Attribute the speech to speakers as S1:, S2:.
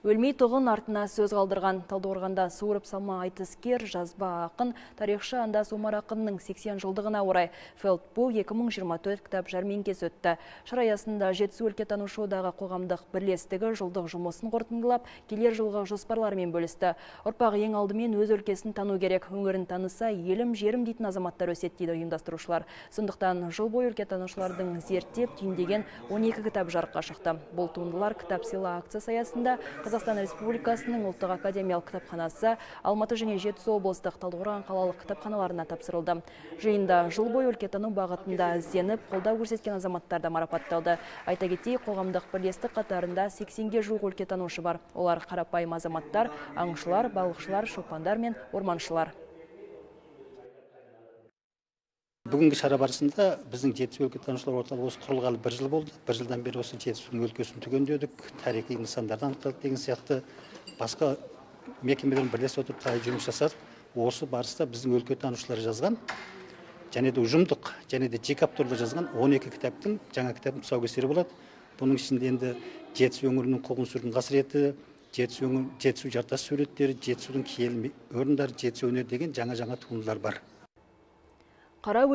S1: Өлмей тұғын артына сөз қалдырған. Талдықорғанда суырып салма айтыскер, жазба ақын, тарихшы Андас Омар ақынның 80 жылдығына орай Фелдбу 2024 кітап жәрмеңкесі өтті. Шара аясында Жетісу өлкетанушы одағы қоғамдық бірлестігі жылдық жұмысын қорытындылап, келер жылғы жоспарларымен бөлісті. Ұрпақ ең алдымен өз өлкесін тану керек, өңірін таныса, елім, жерім дейтін азаматтар өсет дейді ұйымдастырушылар. Сондықтан жыл бойы өлкетанушылардың зерттеп түйіндеген 12 кітап жарыққа шықты. Бұл туындылар кітап сыйла акциясы аясында Қазақстан Республикасының ұлттық академиялық кітапханасы, Алматы және Жетісу облыстық, Талдықорған қалалық кітапханаларына тапсырылды. Жиында жыл бойы өлкетану бағытында ізденіп, қолдау көрсеткен азаматтар да марапатталды. Айта кетейік, қоғамдық бірлестік қатарында 80-ге жуық өлкетанушы бар. Олар қарапайым азаматтар, аңшылар, балықшылар, шопандар мен орманшылар.
S2: Бүгінгі шара барысында біздің Жетісу өлкетанушылар орталығы осы құрылғалы 1 жыл болды. 1 жылдан бері осы Жетісудің өлкесін түгендедік, тарихи нысандарды анықтадық деген сияқты басқа мекемелермен бірлесіп отырып жұмыс жасадық. Осы барыста біздің өлкетанушылар жазған, және де ұжымдық, және де жеке авторлар жазған 12 кітаптың жаңа кітаптың тұсаукесері болады. Бұның ішінде енді Жетісу өңірінің қуғын-сүргін қасіреті, Жетісу жартас суреттері, Жетісудің киелі орындары, Жетісу өнері деген жаңа туындылар бар.